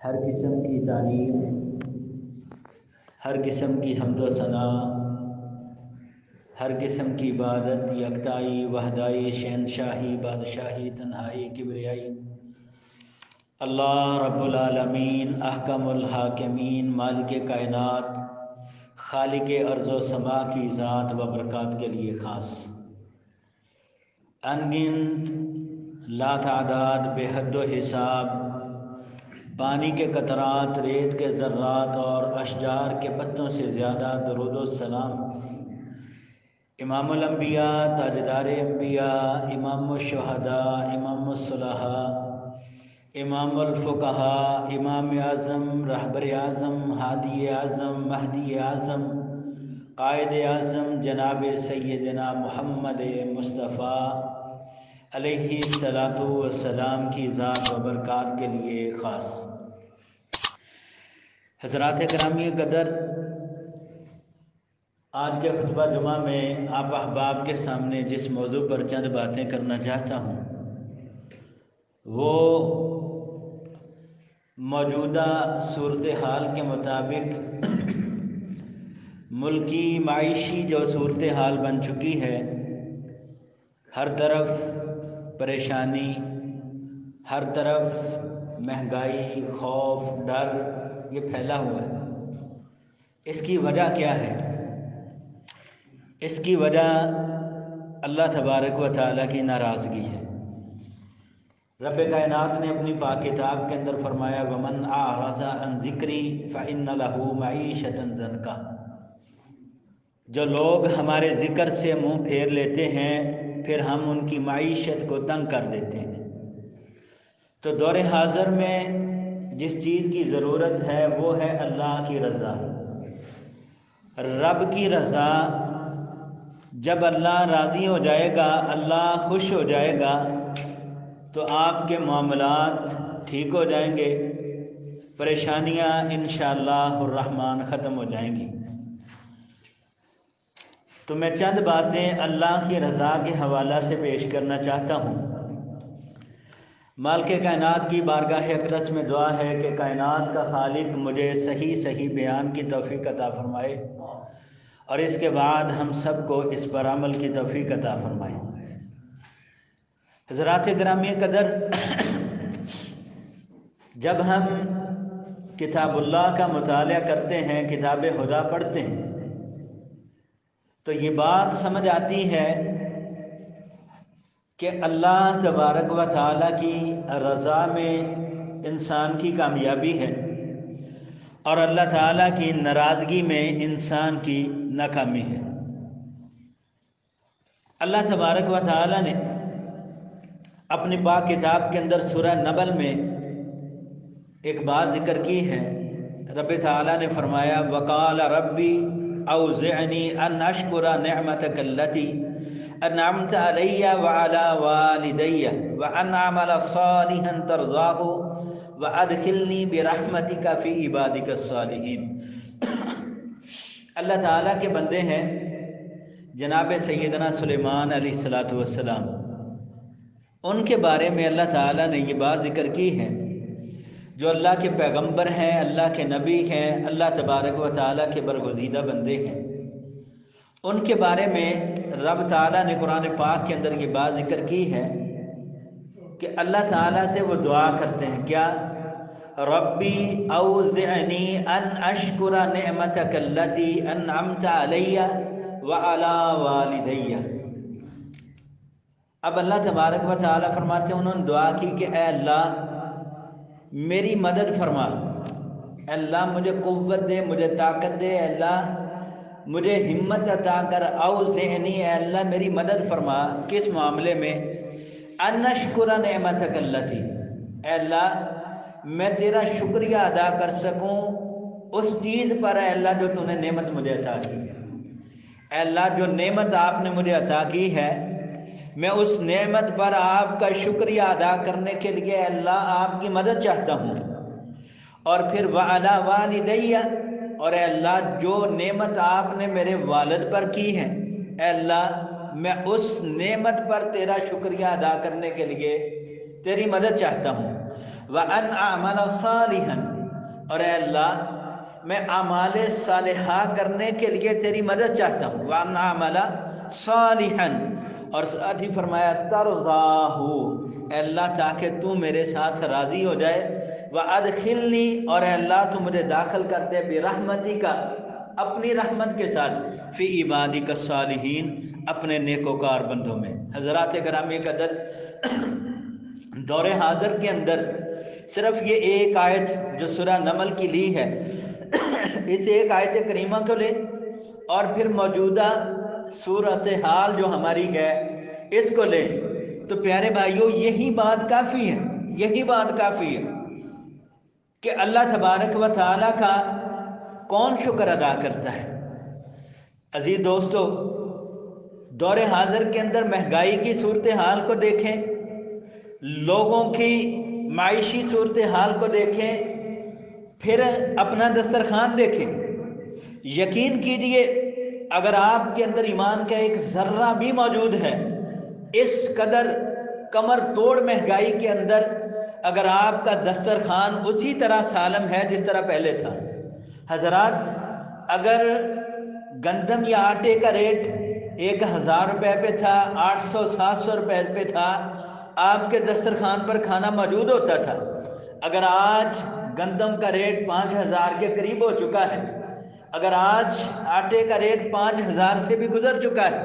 ہر قسم کی تعریف، ہر قسم کی حمد و ثنا، ہر قسم کی عبادت یکتائی وحدائی شہنشاہی بادشاہی تنہائی کبریائی اللہ رب العالمین احکم الحاکمین مالک کائنات خالق ارض و سما کی ذات و برکات کے لیے خاص، انگنت لا تعداد بے حد و حساب پانی کے قطرات، ریت کے ذرات اور اشجار کے پتوں سے زیادہ درود و سلام امام الانبیاء، تاجدار انبیاء، امام الشہداء، امام الصلحاء، امام الفقہاء، امام اعظم، رہبر اعظم، ہادی اعظم، مہدی اعظم، قائد اعظم جناب سیدنا محمد مصطفیٰ علیہ الصلاۃ والسلام کی ذات و برکات کے لیے خاص۔ حضرات گرامی قدر، آج کے خطبہ جمعہ میں آپ احباب کے سامنے جس موضوع پر چند باتیں کرنا چاہتا ہوں وہ موجودہ صورتحال کے مطابق ملکی معاشی جو صورتحال بن چکی ہے، ہر طرف پریشانی، ہر طرف مہنگائی، خوف، ڈر یہ پھیلا ہوا ہے۔ اس کی وجہ کیا ہے؟ اس کی وجہ اللہ تبارک و تعالیٰ کی ناراضگی ہے۔ رب کائنات نے اپنی پاک کتاب کے اندر فرمایا وَمَنْ أَعْرَضَ عَنْ ذِكْرِي فَإِنَّ لَهُ مَعِيشَةً ضَنْكًا، جو لوگ ہمارے ذکر سے منہ پھیر لیتے ہیں پھر ہم ان کی معیشت کو تنگ کر دیتے ہیں۔ تو دور حاضر میں جس چیز کی ضرورت ہے وہ ہے اللہ کی رضا، رب کی رضا۔ جب اللہ راضی ہو جائے گا، اللہ خوش ہو جائے گا تو آپ کے معاملات ٹھیک ہو جائیں گے، پریشانیاں انشاءاللہ الرحمن ختم ہو جائیں گی۔ تو میں چند باتیں اللہ کی رضا کے حوالہ سے پیش کرنا چاہتا ہوں۔ مالک کائنات کی بارگاہ اقدس میں دعا ہے کہ کائنات کا خالق مجھے صحیح بیان کی توفیق عطا فرمائے اور اس کے بعد ہم سب کو اس پر عمل کی توفیق عطا فرمائے۔ حضرات گرامی قدر، جب ہم کتاب اللہ کا مطالعہ کرتے ہیں، کتاب خدا پڑھتے ہیں تو یہ بات سمجھ آتی ہے کہ اللہ تبارک و تعالیٰ کی رضا میں انسان کی کامیابی ہے اور اللہ تعالیٰ کی ناراضگی میں انسان کی ناکامی ہے۔ اللہ تبارک و تعالیٰ نے اپنی پاک کتاب کے اندر سورہ نبل میں ایک بات ذکر کی ہے۔ رب تعالیٰ نے فرمایا وَقَالَ رَبِّ أَوْزِعْنِي أَنْ أَشْكُرَ نِعْمَتَكَ الَّتِي أَنْعَمْتَ عَلَيَّ وَعَلَى وَالِدَيَّ وَأَنْ أَعْمَلَ صَالِحًا تَرْضَاهُ وَأَدْخِلْنِي بِرَحْمَتِكَ فِي عِبَادِكَ الصَّالِحِينَ۔ اللہ تعالیٰ کے بندے ہیں جناب سیدنا سلیمان علیہ الصلاۃ والسلام، ان کے بارے میں اللہ تعالیٰ نے یہ بات ذکر کی ہے، جو اللہ کے پیغمبر ہیں، اللہ کے نبی ہیں، اللہ تبارک و تعالیٰ کے برگزیدہ بندے ہیں، ان کے بارے میں رب تعالیٰ نے قرآن پاک کے اندر یہ بات ذکر کی ہے کہ اللہ تعالیٰ سے وہ دعا کرتے ہیں کیا؟ ربی اوزعنی ان اشکر نعمتک التی انعمت علی وعلی والدی۔ اب اللہ تبارک و تعالیٰ فرماتے ہیں انہوں نے دعا کی کہ اے اللہ میری مدد فرما، اے اللہ مجھے قوت دے، مجھے طاقت دے، اے اللہ مجھے ہمت عطا کر، اوزعنی اے اللہ میری مدد فرما۔ کس معاملے میں؟ ان اشکر نعمتک التی، اے اللہ میں تیرا شکریہ ادا کر سکوں اس چیز پر اے اللہ جو تو نے نعمت مجھے عطا کی ہے۔ اے اللہ جو نعمت آپ نے مجھے عطا کی ہے میں اس نعمت پر آپ کا شکریہ ادا کرنے کے لیے اے اللہ آپ کی مدد چاہتا ہوں۔ اور پھر وعلی والدی، اور اے اللہ جو نعمت آپ نے میرے والد پر کی ہے اے اللہ میں اس نعمت پر تیرا شکریہ ادا کرنے کے لیے تیری مدد چاہتا ہوں۔ وَأَنْ أَعْمَلَ صَالِحًا، اور اے اللہ میں اعمال صالحہ کرنے کے لیے تیری مدد چاہتا ہوں، وَأَنْ أَعْمَلَ صَالِحًا، اور ساتھ ہی فرمایا تَرْضَاهُ، اے اللہ تاکہ تو میرے ساتھ راضی ہو جائے، وَأَدْخِلْنِي، اور اے اللہ تو مجھے داخل کر دے بِرَحْمَتِكَ، اپنی رحمت کے ساتھ، فی عبادک الصالحین، اپنے نیکوکار بندوں میں۔ حضرات گرامی قدر، دور حاضر کے اندر صرف یہ ایک آیت جو سورہ نمل کی لی ہے، اس ایک آیت کریمہ کو لے اور پھر موجودہ صورتحال جو ہماری ہے اس کو لے تو پیارے بھائیوں یہی بات کافی ہے، یہی بات کافی ہے کہ اللہ تبارک و تعالیٰ کا کون شکر ادا کرتا ہے۔ عزیز دوستو، دور حاضر کے اندر مہنگائی کی صورتحال کو دیکھیں، لوگوں کی معاشی صورتحال کو دیکھیں، پھر اپنا دسترخوان دیکھیں، یقین کیجئے اگر آپ کے اندر ایمان کا ایک ذرہ بھی موجود ہے، اس قدر کمر توڑ مہنگائی کے اندر اگر آپ کا دسترخوان اسی طرح سالم ہے جس طرح پہلے تھا، حضرات اگر گندم یا آٹے کا ریٹ 1000 روپے پہ تھا، 800-700 روپے پہ تھا، آپ کے دسترخوان پر کھانا موجود ہوتا تھا۔ اگر آج گندم کا ریٹ 5000 کے قریب ہو چکا ہے، اگر آج آٹے کا ریٹ 5000 سے بھی گزر چکا ہے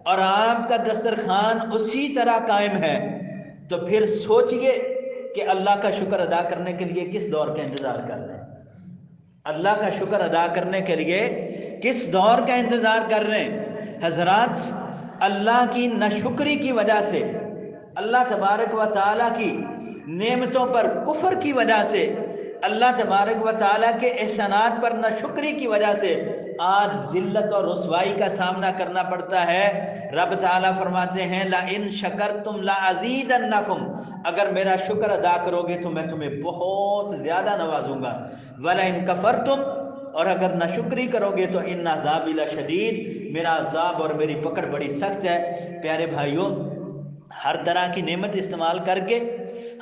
اور آپ کا دسترخوان اسی طرح قائم ہے، تو پھر سوچئے کہ اللہ کا شکر ادا کرنے کے لیے کس دور کا انتظار کر رہے ہیں؟ اللہ کا شکر ادا کرنے کے لیے کس دور کا انتظار کر رہے ہیں؟ حضرات اللہ کی ناشکری کی وجہ سے، اللہ تبارک و تعالیٰ کی نعمتوں پر کفر کی وجہ سے، اللہ تبارک و تعالیٰ کے احسانات پر ناشکری کی وجہ سے آج ذلت اور رسوائی کا سامنا کرنا پڑتا ہے۔ رب تعالیٰ فرماتے ہیں لَإِن شَكَرْتُمْ لَأَزِيدَنَّكُمْ، اگر میرا شکر ادا کرو گے تو میں تمہیں بہت زیادہ نوازوں گا، وَلَئِن كَفَرْتُمْ، اور اگر ناشکری کرو گے تو إِنَّ عَذَابِي لَشَدِيدٌ، میرا عذاب اور میری پکڑ بڑی سخت ہے۔ پیارے بھائیوں، ہر طرح کی نعمت استعمال کر کے،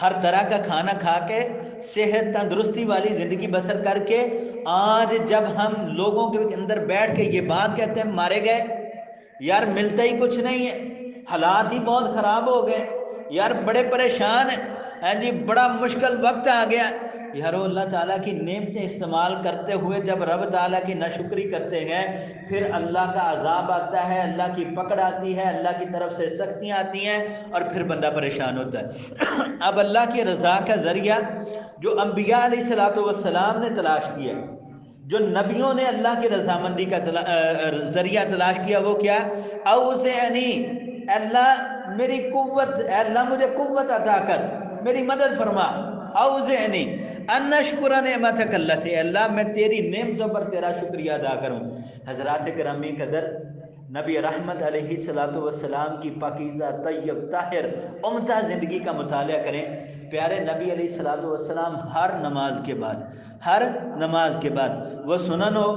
ہر طرح کا کھانا کھا کے، صحت تندرستی والی زندگی بسر کر کے، آج جب ہم لوگوں کے اندر بیٹھ کے یہ بات کہتے ہیں مارے گئے، یار ملتا ہی کچھ نہیں ہے، حالات ہی بہت خراب ہو گئے، یار بڑے پریشان ہیں، جی بڑا مشکل وقت آ گیا، یارو اللہ تعالیٰ کی نعمتیں استعمال کرتے ہوئے جب رب تعالیٰ کی ناشکری کرتے ہیں، پھر اللہ کا عذاب آتا ہے، اللہ کی پکڑ آتی ہے، اللہ کی طرف سے سختیاں آتی ہیں اور پھر بندہ پریشان ہوتا ہے۔ اب اللہ کی رضا کا ذریعہ جو انبیاء علیہ السلام نے تلاش کیا، جو نبیوں نے اللہ کی رضامندی کا ذریعہ تلاش کیا، وہ کیا؟ اوزعنی، اللہ میری قوت، اللہ مجھے قوت عطا کر، میری مدد فرما، اوزعنی ان اشکر نعمتک اللتی، اللہ میں تیری نعمتوں پر تیرا شکریہ ادا کروں۔ حضرات گرامی قدر، نبی رحمت علیہ السلام کی پاکیزہ طیب طاہر عمدہ زندگی کا مطالعہ کریں۔ پیارے نبی علیہ السلام ہر نماز کے بعد، وہ سنن ہو،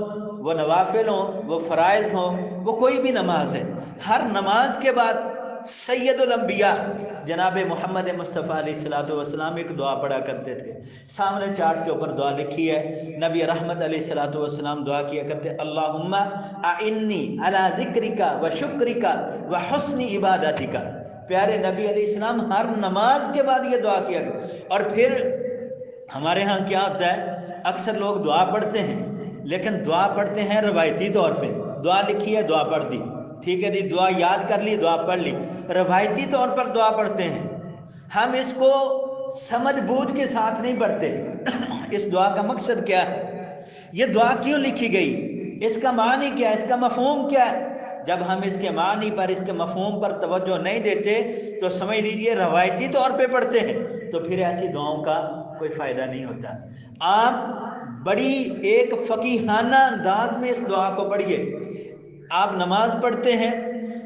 وہ نوافل ہوں، وہ فرائض ہوں، وہ کوئی بھی نماز ہے، ہر نماز کے بعد سید الانبیاء جناب محمد مصطفیٰ علیہ السلام ایک دعا پڑھا کرتے تھے۔ سامنے چارٹ کے اوپر دعا لکھی ہے، نبی رحمت علیہ السلام دعا کیا کرتے، اللہم اعنی علی ذکرک و شکرک و حسن عبادتک۔ پیارے نبی علیہ السلام ہر نماز کے بعد یہ دعا کیا کرتے۔ اور پھر ہمارے ہاں کیا ہوتا ہے، اکثر لوگ دعا پڑھتے ہیں لیکن دعا پڑھتے ہیں روایتی طور پہ، دعا لکھی ہے دعا پڑھ دی، ٹھیک ہے جی، دعا یاد کر لی دعا پڑھ لی، روایتی طور پر دعا پڑھتے ہیں۔ ہم اس کو سمجھ بوجھ کے ساتھ نہیں پڑھتے۔ اس دعا کا مقصد کیا ہے؟ یہ دعا کیوں لکھی گئی؟ اس کا معنی کیا ہے؟ اس کا مفہوم کیا ہے؟ جب ہم اس کے معنی پر، اس کے مفہوم پر توجہ نہیں دیتے تو سمجھ لیجیے روایتی طور پہ پڑھتے ہیں، تو پھر ایسی دعاؤں کا کوئی فائدہ نہیں ہوتا۔ آپ بڑی ایک فقیہانہ انداز میں اس دعا کو پڑھیے۔ آپ نماز پڑھتے ہیں،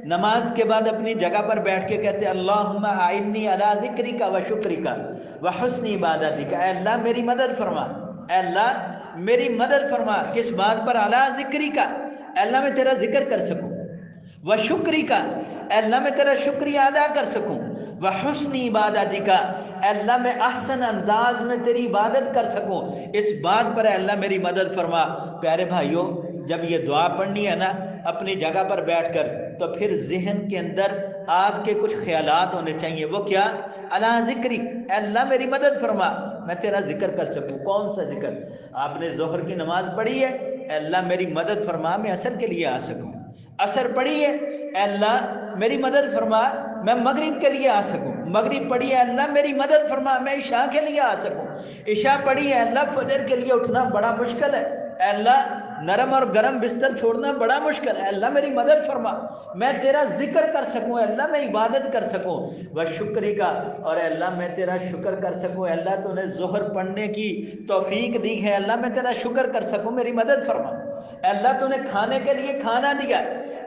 نماز کے بعد اپنی جگہ پر بیٹھ کے کہتے ہیں اللہم اعنی علی ذکرک و شکرک و حسن عبادتک، اے اللہ میری مدد فرما، اے اللہ میری مدد فرما، کس بات پر؟ علی ذکرک، اے اللہ میں تیرا ذکر کر سکوں، و شکرک، اے اللہ میں تیرا شکریہ ادا کر سکوں، وحسن عبادتی کا، اے اللہ میں احسن انداز میں تیری عبادت کر سکوں، اس بات پر اے اللہ میری مدد فرما۔ پیارے بھائیوں، جب یہ دعا پڑھنی ہے نا اپنی جگہ پر بیٹھ کر، تو پھر ذہن کے اندر آپ کے کچھ خیالات ہونے چاہیے۔ وہ کیا؟ اللہ ذکری، اے اللہ میری مدد فرما میں تیرا ذکر کر سکوں۔ کون سا ذکر؟ آپ نے ظہر کی نماز پڑھی ہے، اے اللہ میری مدد فرما میں عصر کے لیے آ سکوں۔ عصر پڑھی ہے، اے اللہ میری مدد فرما میں مغرب کے لیے آ سکوں۔ مغرب پڑھی ہے، اللہ میری مدد فرما میں عشاء کے لیے آ سکوں۔ عشاء پڑھی ہے، اللہ فجر کے لیے اٹھنا بڑا مشکل ہے، اے اللہ نرم اور گرم بستر چھوڑنا بڑا مشکل ہے، اللہ میری مدد فرما میں تیرا ذکر کر سکوں، اے اللہ میں عبادت کر سکوں۔ وشکری کا، اور اے اللہ میں تیرا شکر کر سکوں، اے اللہ تو نے ظہر پڑھنے کی توفیق دی ہے، اللہ میں تیرا شکر کر سکوں میری مدد فرما۔ اے اللہ تو نے کھانے کے لیے کھانا دیا،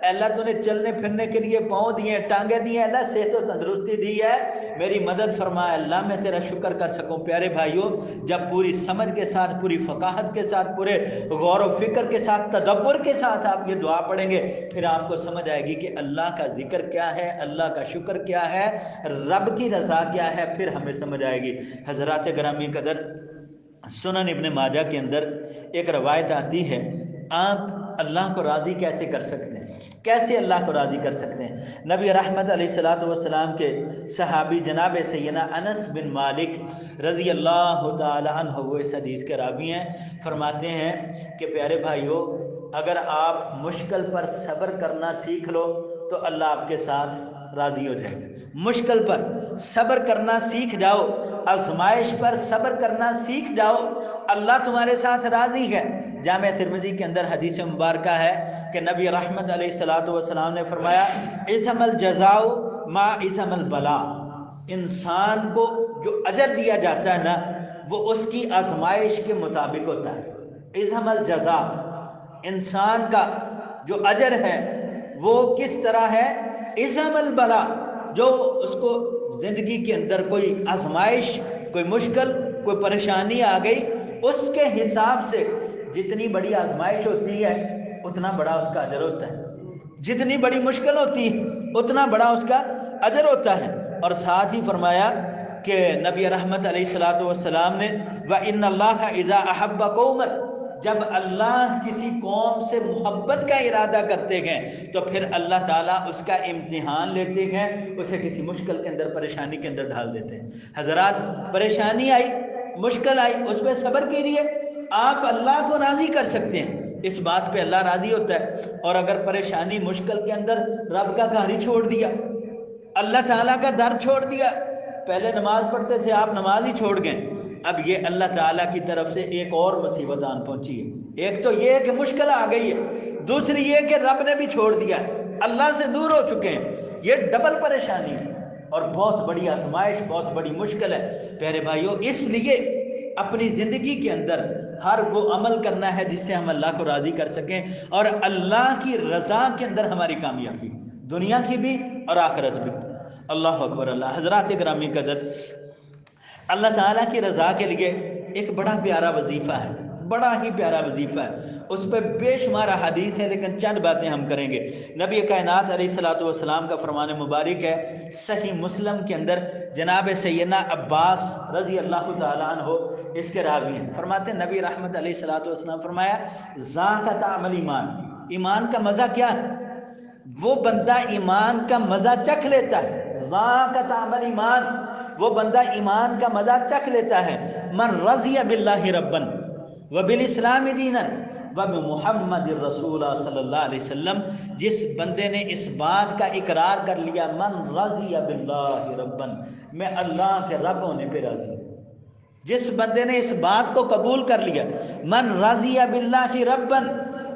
اے اللہ تو نے چلنے پھرنے کے لیے پاؤں دیے، ٹانگیں دی ہیں، اللہ صحت و تندرستی دی ہے، میری مدد فرما، اے اللہ میں تیرا شکر کر سکوں۔ پیارے بھائیوں، جب پوری سمجھ کے ساتھ، پوری فقاہت کے ساتھ، پورے غور و فکر کے ساتھ، تدبر کے ساتھ آپ یہ دعا پڑھیں گے، پھر آپ کو سمجھ آئے گی کہ اللہ کا ذکر کیا ہے، اللہ کا شکر کیا ہے، رب کی رضا کیا ہے، پھر ہمیں سمجھ آئے گی۔ حضرات گرامی قدر، سنن ابن ماجہ کے اندر ایک روایت آتی ہے، آپ اللہ کو راضی کیسے کر سکتے ہیں، کیسے اللہ کو راضی کر سکتے ہیں؟ نبی رحمت علیہ السلام کے صحابی جناب سیدنا انس بن مالک رضی اللہ تعالی عنہ، وہ اس حدیث کے راوی ہیں، فرماتے ہیں کہ پیارے بھائیوں، اگر آپ مشکل پر صبر کرنا سیکھ لو تو اللہ آپ کے ساتھ راضی ہو جائے گا۔ مشکل پر صبر کرنا سیکھ جاؤ، آزمائش پر صبر کرنا سیکھ جاؤ، اللہ تمہارے ساتھ راضی ہے۔ جامع ترمذی کے اندر حدیث مبارکہ ہے کہ نبی رحمت علیہ السلام نے فرمایا، اِسم الجزاء ما اِسم البلاء، انسان کو جو اجر دیا جاتا ہے نا وہ اس کی آزمائش کے مطابق ہوتا ہے۔ اِسم الجزاء، انسان کا جو اجر ہے وہ کس طرح ہے؟ اِسم البلاء، جو اس کو زندگی کے اندر کوئی آزمائش، کوئی مشکل، کوئی پریشانی آ گئی، اس کے حساب سے جتنی بڑی آزمائش ہوتی ہے اتنا بڑا اس کا اجر ہوتا ہے، جتنی بڑی مشکل ہوتی ہے اتنا بڑا اس کا اجر ہوتا ہے۔ اور ساتھ ہی فرمایا کہ نبی رحمت علیہ السلام نے وَإِنَّ اللَّهَ إِذَا أَحَبَّ قَوْمًا، جب اللہ کسی قوم سے محبت کا ارادہ کرتے ہیں تو پھر اللہ تعالیٰ اس کا امتحان لیتے ہیں، اسے کسی مشکل کے اندر، پریشانی کے اندر ڈال دیتے ہیں۔ حضرات، پریشانی آئی، مشکل آئی، اس پہ صبر کیجیے، آپ اللہ کو راضی کر سکتے ہیں، اس بات پہ اللہ راضی ہوتا ہے۔ اور اگر پریشانی مشکل کے اندر رب کا گھر ہی چھوڑ دیا، اللہ تعالیٰ کا در چھوڑ دیا، پہلے نماز پڑھتے تھے آپ نماز ہی چھوڑ گئے، اب یہ اللہ تعالیٰ کی طرف سے ایک اور مصیبت آن پہنچی ہے۔ ایک تو یہ کہ مشکل آ گئی ہے، دوسری یہ کہ رب نے بھی چھوڑ دیا، اللہ سے دور ہو چکے ہیں، یہ ڈبل پریشانی ہے اور بہت بڑی آزمائش، بہت بڑی مشکل ہے۔ پیارے بھائیوں، اس لیے اپنی زندگی کے اندر ہر وہ عمل کرنا ہے جس سے ہم اللہ کو راضی کر سکیں اور اللہ کی رضا کے اندر ہماری کامیابی، دنیا کی بھی اور آخرت بھی۔ اللہ اکبر اللہ۔ حضرات گرامی قدر، اللہ تعالیٰ کی رضا کے لیے ایک بڑا پیارا وظیفہ ہے، بڑا ہی پیارا وظیفہ ہے، اس پہ بے شمار حدیث ہے، لیکن چند باتیں ہم کریں گے۔ نبی کائنات علیہ السلام کا فرمان مبارک ہے، صحیح مسلم کے اندر جناب سیدنا عباس رضی اللہ تعالیٰ عنہ اس کے راوی ہیں، فرماتے ہیں نبی رحمت علیہ السلام فرمایا، ذاق طعم الایمان، ایمان کا مزہ کیا ہے؟ وہ بندہ ایمان کا مزہ چکھ لیتا ہے، ذاق طعم الایمان، وہ بندہ ایمان کا مزہ چکھ لیتا ہے، من رضی باللہ ربا وبالاسلام دینا وبمحمد الرسول صلی اللہ علیہ وسلم، جس بندے نے اس بات کا اقرار کر لیا، من رضی باللہ ربا، میں اللہ کے رب ہونے پہ راضی ہوں، جس بندے نے اس بات کو قبول کر لیا، من رضی باللہ ربا،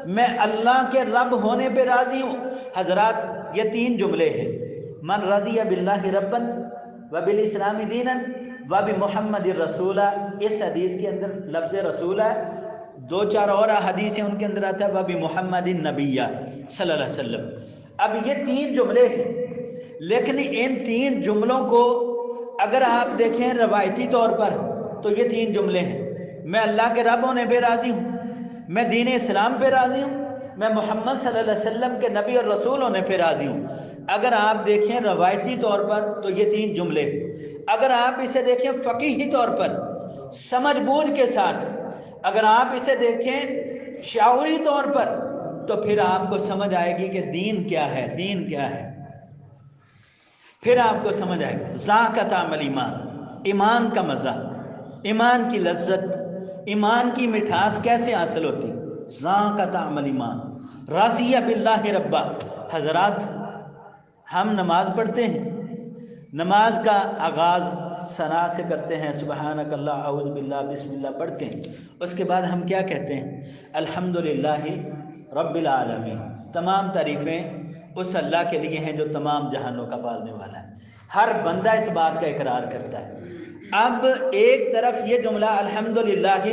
میں اللہ کے رب ہونے پہ راضی ہوں۔ حضرات، یہ تین جملے ہیں، من رضی باللہ ربا وبالاسلام دینا وبمحمد الرسول، اس حدیث کے اندر لفظ رسول ہے، دو چار اور حدیث ہیں ان کے اندر آتا ہے وبمحمد النبی صلی اللہ علیہ وسلم۔ اب یہ تین جملے ہیں، لیکن ان تین جملوں کو اگر آپ دیکھیں روایتی طور پر تو یہ تین جملے ہیں، میں اللہ کے رب ہونے پہ راضی ہوں، میں دین اسلام پہ راضی ہوں، میں محمد صلی اللہ علیہ وسلم کے نبی اور رسول ہونے پہ راضی ہوں۔ اگر آپ دیکھیں روایتی طور پر تو یہ 3 جملے، اگر آپ اسے دیکھیں فقیہی طور پر سمجھ بوجھ کے ساتھ، اگر آپ اسے دیکھیں شعوری طور پر، تو پھر آپ کو سمجھ آئے گی کہ دین کیا ہے، دین کیا ہے، پھر آپ کو سمجھ آئے گا ذاق طعم الایمان، ایمان کا مزہ، ایمان کی لذت، ایمان کی مٹھاس کیسے حاصل ہوتی، ذاق طعم الایمان، راضی باللہ ربا۔ حضرات ہم نماز پڑھتے ہیں، نماز کا آغاز ثنا سے کرتے ہیں، سبحانک اللہ، اعوذ باللہ، بسم اللہ پڑھتے ہیں، اس کے بعد ہم کیا کہتے ہیں، الحمدللہ رب العالمین، تمام تعریفیں اس اللہ کے لیے ہیں جو تمام جہانوں کا پالنے والا ہے۔ ہر بندہ اس بات کا اقرار کرتا ہے۔ اب ایک طرف یہ جملہ الحمدللہ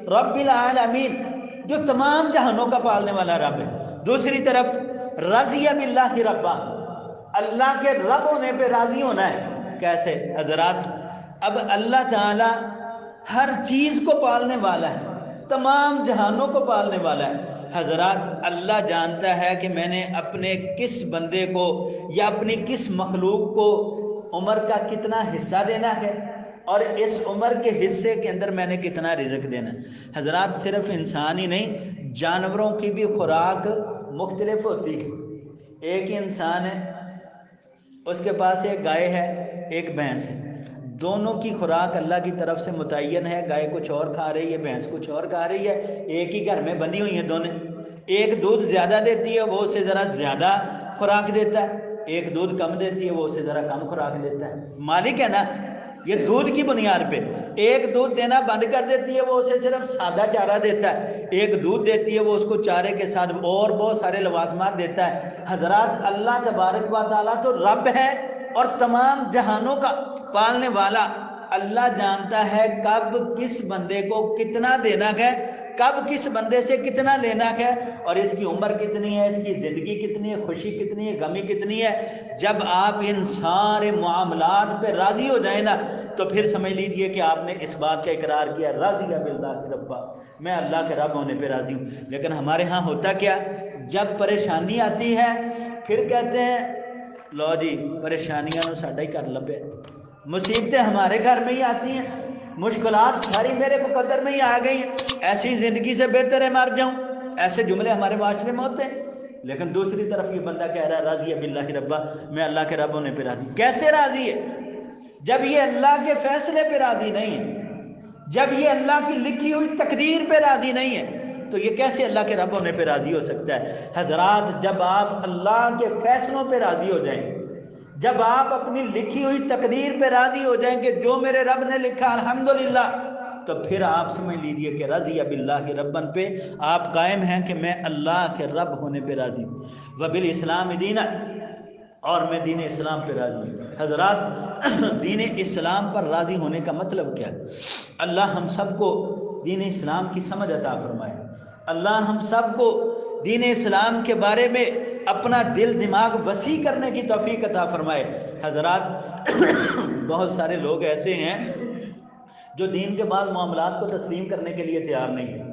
رب العالمین جو تمام جہانوں کا پالنے والا رب ہے، دوسری طرف رضی باللہ ربا، اللہ کے رب ہونے پہ راضی ہونا ہے۔ کیسے حضرات؟ اب اللہ تعالی ہر چیز کو پالنے والا ہے، تمام جہانوں کو پالنے والا ہے۔ حضرات اللہ جانتا ہے کہ میں نے اپنے کس بندے کو یا اپنی کس مخلوق کو عمر کا کتنا حصہ دینا ہے، اور اس عمر کے حصے کے اندر میں نے کتنا رزق دینا ہے۔ حضرات صرف انسان ہی نہیں، جانوروں کی بھی خوراک مختلف ہوتی ہے۔ ایک ہی انسان ہے، اس کے پاس ایک گائے ہے، ایک بھینس ہے، دونوں کی خوراک اللہ کی طرف سے متعین ہے۔ گائے کچھ اور کھا رہی ہے، بھینس کچھ اور کھا رہی ہے، ایک ہی گھر میں بنی ہوئی ہیں دونوں۔ ایک دودھ زیادہ دیتی ہے، وہ اسے ذرا زیادہ خوراک دیتا ہے، ایک دودھ کم دیتی ہے، وہ اسے ذرا کم خوراک دیتا ہے۔ مالک ہے نا، یہ دودھ کی بنیاد پہ ایک دودھ دینا بند کر دیتی ہے، وہ اسے صرف سادہ چارہ دیتا ہے، ایک دودھ دیتی ہے، وہ اس کو چارے کے ساتھ اور بہت سارے لوازمات دیتا ہے۔ حضرات اللہ تبارک و تعالیٰ تو رب ہے اور تمام جہانوں کا پالنے والا۔ اللہ جانتا ہے کب کس بندے کو کتنا دینا ہے، کب کس بندے سے کتنا لینا ہے، اور اس کی عمر کتنی ہے، اس کی زندگی کتنی ہے، خوشی کتنی ہے، غمی کتنی ہے۔ جب آپ ان سارے معاملات پہ راضی ہو جائیں نا، تو پھر سمجھ لیجئے کہ آپ نے اس بات کا اقرار کیا، راضی باللہ ربا، میں اللہ کے رب ہونے پہ راضی ہوں۔ لیکن ہمارے ہاں ہوتا کیا، جب پریشانی آتی ہے پھر کہتے ہیں لو جی پریشانیاں نو ساڈا ہی کر لبے، مصیبتیں ہمارے گھر میں ہی آتی ہیں، مشکلات ساری میرے مقدر میں ہی آ گئی ہیں، ایسی زندگی سے بہتر ہے مر جاؤں۔ ایسے جملے ہمارے معاشرے میں ہوتے ہیں۔ لیکن دوسری طرف یہ بندہ کہہ رہا ہے راضی باللہ ربا، میں اللہ کے رب ہونے پہ راضی۔ کیسے راضی ہے؟ جب یہ اللہ کے فیصلے پہ راضی نہیں ہے، جب یہ اللہ کی لکھی ہوئی تقدیر پہ راضی نہیں ہے، تو یہ کیسے اللہ کے رب ہونے پہ راضی ہو سکتا ہے؟ حضرات جب آپ اللہ کے فیصلوں پہ راضی ہو جائیں، جب آپ اپنی لکھی ہوئی تقدیر پہ راضی ہو جائیں کہ جو میرے رب نے لکھا الحمدللہ، تو پھر آپ سمجھ لیجئے کہ رضی باللہ ربن پہ آپ قائم ہیں کہ میں اللہ کے رب ہونے پہ راضی ہوں، وبالاسلام دینا، اور میں دین اسلام پہ راضی ہوں۔ حضرات دین اسلام پر راضی ہونے کا مطلب کیا ہے؟ اللہ ہم سب کو دین اسلام کی سمجھ عطا فرمائے، اللہ ہم سب کو دین اسلام کے بارے میں اپنا دل دماغ وسیع کرنے کی توفیق عطا فرمائے۔ حضرات بہت سارے لوگ ایسے ہیں جو دین کے بعد معاملات کو تسلیم کرنے کے لیے تیار نہیں ہیں،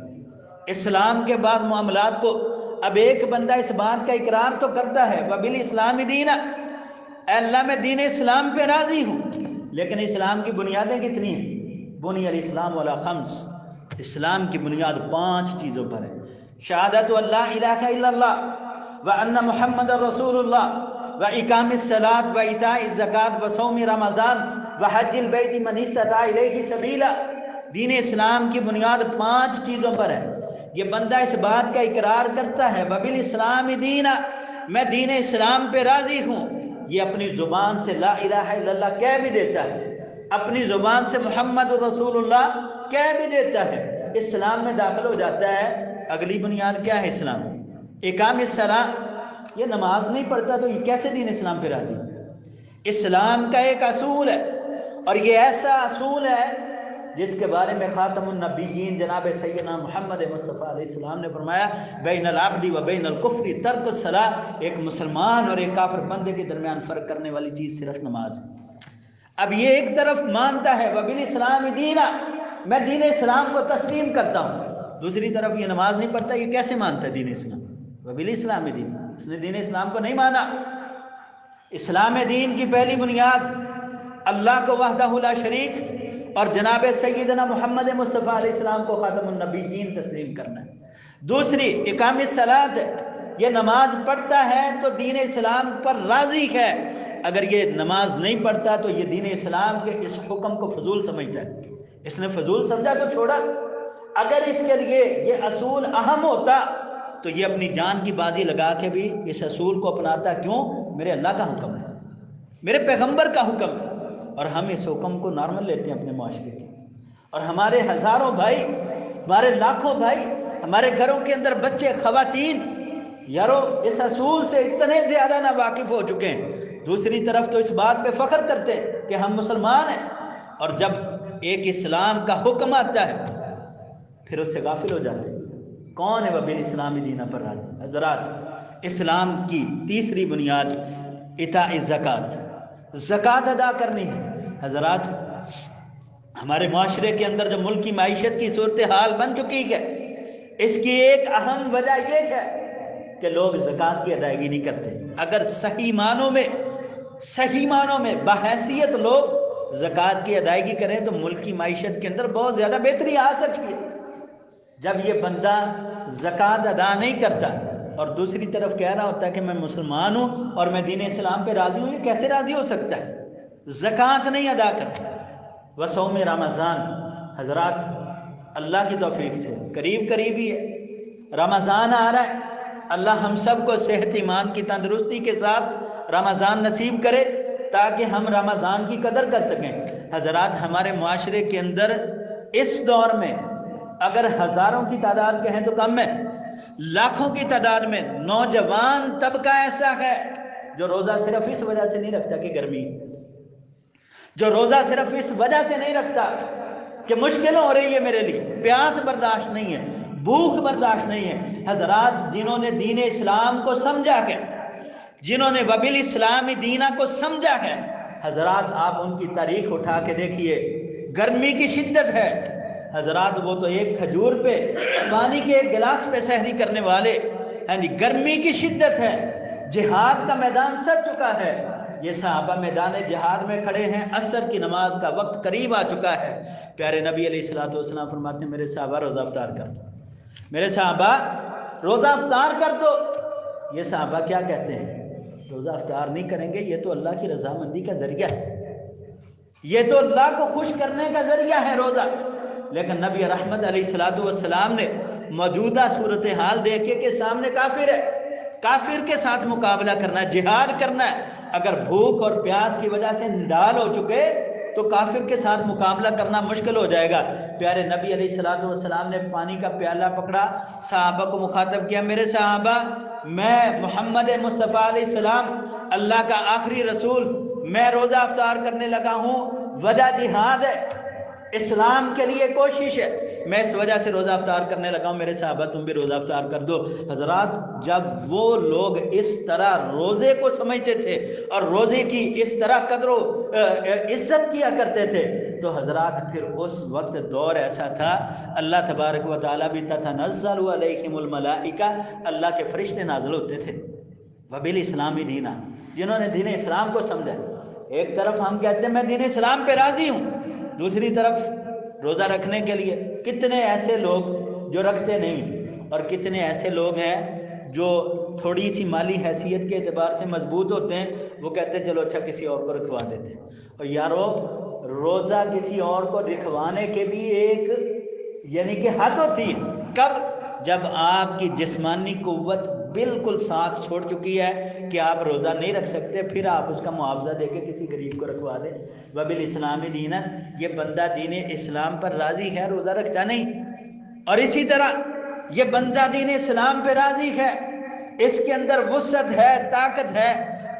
اسلام کے بعد معاملات کو۔ اب ایک بندہ اس بات کا اقرار تو کرتا ہے وبالاسلام دینا، اے اللہ میں دین اسلام پہ راضی ہوں، لیکن اسلام کی بنیادیں کتنی ہیں؟ بنی الاسلام علی خمس، اسلام کی بنیاد 5 چیزوں پر ہے۔ شہادت اللہ الہ الا اللہ وان محمد رسول اللہ واقام الصلاۃ وایتاء الزکوٰۃ وصوم رمضان وحج البیت من استطاع الیہ سبیلا۔ دین اسلام کی بنیاد 5 چیزوں پر ہے۔ یہ بندہ اس بات کا اقرار کرتا ہے وبالاسلام دینا، میں دین اسلام پہ راضی ہوں، یہ اپنی زبان سے لا الہ الا اللہ کہہ بھی دیتا ہے، اپنی زبان سے محمد رسول اللہ کہہ بھی دیتا ہے، اسلام میں داخل ہو جاتا ہے۔ اگلی بنیاد کیا ہے اسلام؟ اقام الصلاۃ، یہ نماز نہیں پڑھتا تو یہ کیسے دین اسلام پہ راضی؟ اسلام کا ایک اصول ہے، اور یہ ایسا اصول ہے جس کے بارے میں خاتم النبیین جناب سیدنا محمد مصطفیٰ علیہ السلام نے فرمایا بین العبد و بین الکفر ترک الصلاۃ، ایک مسلمان اور ایک کافر بندے کے درمیان فرق کرنے والی چیز صرف نماز ہے۔ اب یہ ایک طرف مانتا ہے وبالاسلام دینا، میں دین اسلام کو تسلیم کرتا ہوں، دوسری طرف یہ نماز نہیں پڑھتا، یہ کیسے مانتا ہے دین اسلام؟ وبالاسلام دین، اس نے دین اسلام کو نہیں مانا۔ اسلام دین کی پہلی بنیاد اللہ کو وحدہ لا شریک اور جناب سیدنا محمد مصطفیٰ علیہ السلام کو خاتم النبیین تسلیم کرنا ہے۔ دوسری اقام الصلاۃ ہے، یہ نماز پڑھتا ہے تو دین اسلام پر راضی ہے، اگر یہ نماز نہیں پڑھتا تو یہ دین اسلام کے اس حکم کو فضول سمجھتا ہے، اس نے فضول سمجھا تو چھوڑا۔ اگر اس کے لیے یہ اصول اہم ہوتا تو یہ اپنی جان کی بازی لگا کے بھی اس اصول کو اپناتا، کیوں؟ میرے اللہ کا حکم ہے، میرے پیغمبر کا حکم ہے، اور ہم اس حکم کو نارمل لیتے ہیں اپنے معاشرے کے، اور ہمارے ہزاروں بھائی، ہمارے لاکھوں بھائی، ہمارے گھروں کے اندر بچے، خواتین یارو اس اصول سے اتنے زیادہ نا واقف ہو چکے ہیں۔ دوسری طرف تو اس بات پہ فخر کرتے ہیں کہ ہم مسلمان ہیں، اور جب ایک اسلام کا حکم آتا ہے پھر اس سے غافل ہو جاتے ہیں۔ کون ہے وبالاسلام دینا پر راضی؟ حضرات، اسلام کی تیسری بنیاد ایتاء الزکوٰۃ، زکوٰۃ ادا کرنی ہے۔ حضرات، ہمارے معاشرے کے اندر جو ملکی معیشت کی صورتحال بن چکی ہے، اس کی ایک اہم وجہ یہ ہے کہ لوگ زکوٰۃ کی ادائیگی نہیں کرتے۔ اگر صحیح معنوں میں بحیثیت لوگ زکوٰۃ کی ادائیگی کریں تو ملکی معیشت کے اندر بہت زیادہ بہتری آ سکتی ہے۔ جب یہ بندہ زکوٰۃ ادا نہیں کرتا اور دوسری طرف کہہ رہا ہوتا ہے کہ میں مسلمان ہوں اور میں دین اسلام پہ راضی ہوں، یہ کیسے راضی ہو سکتا ہے؟ زکوٰۃ نہیں ادا کرتا۔ وصوم رمضان، حضرات اللہ کی توفیق سے قریب ہی ہے، رمضان آ رہا ہے، اللہ ہم سب کو صحت ایمان کی تندرستی کے ساتھ رمضان نصیب کرے تاکہ ہم رمضان کی قدر کر سکیں۔ حضرات، ہمارے معاشرے کے اندر اس دور میں اگر ہزاروں کی تعداد کہیں تو کم ہے، لاکھوں کی تعداد میں نوجوان طبقہ ایسا ہے جو روزہ صرف اس وجہ سے نہیں رکھتا کہ گرمی، جو روزہ صرف اس وجہ سے نہیں رکھتا کہ مشکل ہو رہی ہے میرے لیے، پیاس برداشت نہیں ہے، بھوک برداشت نہیں ہے۔ حضرات، جنہوں نے دین اسلام کو سمجھا ہے، جنہوں نے وبالاسلام دینا کو سمجھا ہے، حضرات آپ ان کی تاریخ اٹھا کے دیکھیے، گرمی کی شدت ہے، حضرات وہ تو ایک کھجور پہ، پانی کے ایک گلاس پہ سحری کرنے والے، یعنی گرمی کی شدت ہے، جہاد کا میدان سج چکا ہے، یہ صحابہ میدان جہاد میں کھڑے ہیں، عصر کی نماز کا وقت قریب آ چکا ہے، پیارے نبی علیہ الصلوۃ والسلام فرماتے ہیں میرے صحابہ روزہ افطار کر دو، میرے صحابہ روزہ افطار کر دو۔ یہ صحابہ کیا کہتے ہیں؟ روزہ افطار نہیں کریں گے، یہ تو اللہ کی رضامندی کا ذریعہ ہے، یہ تو اللہ کو خوش کرنے کا ذریعہ ہے روزہ۔ لیکن نبی رحمت علیہ الصلوۃ والسلام نے موجودہ صورتحال دیکھے کہ سامنے کافر ہے، کافر کے ساتھ مقابلہ کرنا ہے، جہاد کرنا ہے، اگر بھوک اور پیاس کی وجہ سے نڈال ہو چکے تو کافر کے ساتھ مقابلہ کرنا مشکل ہو جائے گا۔ پیارے نبی علیہ الصلوۃ والسلام نے پانی کا پیالہ پکڑا، صحابہ کو مخاطب کیا، میرے صحابہ، میں محمد مصطفیٰ علیہ السلام اللہ کا آخری رسول، میں روزہ افطار کرنے لگا ہوں، وجہ جہاد ہے، اسلام کے لیے کوشش ہے، میں اس وجہ سے روزہ افطار کرنے لگا ہوں، میرے صحابہ تم بھی روزہ افطار کر دو۔ حضرات، جب وہ لوگ اس طرح روزے کو سمجھتے تھے اور روزے کی اس طرح قدر و عزت کیا کرتے تھے تو حضرات پھر اس وقت دور ایسا تھا، اللہ تبارک و تعالیٰ بھی تتنزل علیہم الملائکہ، اللہ کے فرشتے نازل ہوتے تھے۔ وبالاسلام دینا، جنہوں نے دین اسلام کو سمجھا، ایک طرف ہم کہتے ہیں میں دین اسلام پہ راضی ہوں، دوسری طرف روزہ رکھنے کے لیے کتنے ایسے لوگ جو رکھتے نہیں، اور کتنے ایسے لوگ ہیں جو تھوڑی سی مالی حیثیت کے اعتبار سے مضبوط ہوتے ہیں، وہ کہتے ہیں چلو اچھا کسی اور کو رکھوا دیتے ہیں۔ اور یارو، روزہ کسی اور کو رکھوانے کے بھی ایک یعنی کہ حد ہوتی ہے، کب؟ جب آپ کی جسمانی قوت بالکل ساتھ چھوڑ چکی ہے کہ آپ روزہ نہیں رکھ سکتے، پھر آپ اس کا معاوضہ دے کے کسی غریب کو رکھوا دیں۔ وبالاسلام دینا، یہ بندہ دین اسلام پر راضی ہے، روزہ رکھتا نہیں، اور اسی طرح یہ بندہ دین اسلام پہ راضی ہے، اس کے اندر وسعت ہے، طاقت ہے،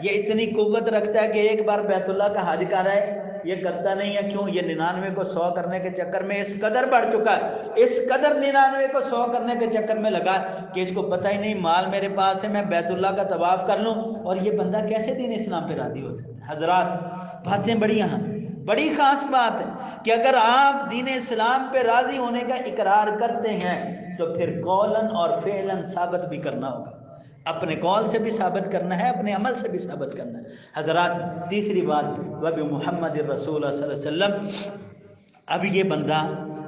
یہ اتنی قوت رکھتا ہے کہ ایک بار بیت اللہ کا حج کر آئے، یہ کرتا نہیں ہے، کیوں؟ یہ 99 کو 100 کرنے کے چکر میں اس قدر بڑھ چکا ہے، اس قدر 99 کو 100 کرنے کے چکر میں لگا کہ اس کو پتہ ہی نہیں مال میرے پاس ہے، میں بیت اللہ کا طواف کر لوں، اور یہ بندہ کیسے دین اسلام پہ راضی ہو سکتا ہے؟ حضرات، باتیں بڑی خاص بات ہے کہ اگر آپ دین اسلام پہ راضی ہونے کا اقرار کرتے ہیں تو پھر قولاً اور فعلاً ثابت بھی کرنا ہوگا اپنے قول سے بھی ثابت کرنا ہے، اپنے عمل سے بھی ثابت کرنا ہے۔ حضرات تیسری بات وَبِمُحَمَّدٍ رسول صلی اللہ علیہ وسلم، اب یہ بندہ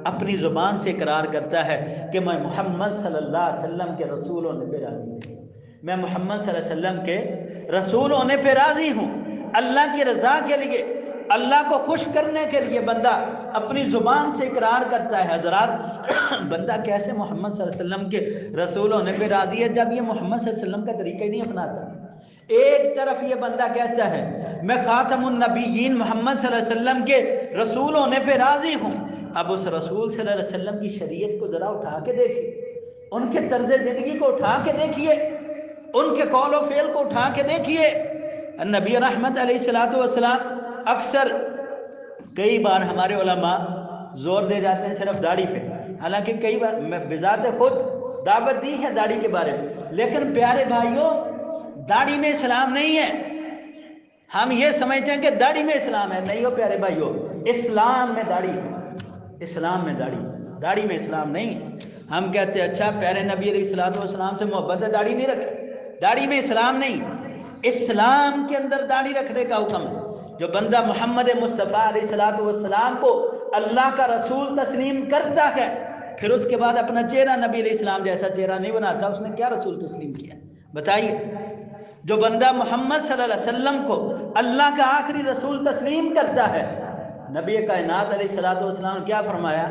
اپنی زبان سے اقرار کرتا ہے کہ میں محمد صلی اللہ علیہ وسلم کے رسول ہونے پہ راضی ہوں، میں محمد صلی اللہ علیہ وسلم کے رسول ہونے پہ راضی ہوں، اللہ کی رضا کے لیے، اللہ کو خوش کرنے کے لیے بندہ اپنی زبان سے اقرار کرتا ہے۔ حضرات بندہ کیسے محمد صلی اللہ علیہ وسلم کے رسول ہونے پہ راضی ہے جب یہ محمد صلی اللہ علیہ وسلم کا طریقہ ہی نہیں اپناتا؟ ایک طرف یہ بندہ کہتا ہے میں خاتم النبیین محمد صلی اللہ علیہ وسلم کے رسول ہونے پہ راضی ہوں، اب اس رسول صلی اللہ علیہ وسلم کی شریعت کو ذرا اٹھا کے دیکھیے، ان کے طرز زندگی کو اٹھا کے دیکھیے، ان کے قول و فعل کو اٹھا کے دیکھیے۔ نبی رحمت علیہ السلام اکثر کئی بار ہمارے علماء زور دے جاتے ہیں صرف داڑھی پہ، حالانکہ کئی بار میں بذات خود دعوت دی ہے داڑھی کے بارے میں، لیکن پیارے بھائیوں داڑھی میں اسلام نہیں ہے۔ ہم یہ سمجھتے ہیں کہ داڑھی میں اسلام ہے، نہیں ہو پیارے بھائیوں، اسلام میں داڑھی ہے، اسلام میں داڑھی میں اسلام نہیں ہے۔ ہم کہتے ہیں اچھا پیارے نبی علیہ السلام سے محبت ہے داڑھی نہیں رکھے، داڑھی میں اسلام نہیں، اسلام کے اندر داڑھی رکھنے کا حکم ہے۔ جو بندہ محمد مصطفیٰ علیہ السلام کو اللہ کا رسول تسلیم کرتا ہے، پھر اس کے بعد اپنا چہرہ نبی علیہ السلام جیسا چہرہ نہیں بناتا، اس نے کیا رسول تسلیم کیا؟ بتائیے۔ جو بندہ محمد صلی اللہ علیہ وسلم کو اللہ کا آخری رسول تسلیم کرتا ہے، نبی کائنات علیہ السلام نے کیا فرمایا؟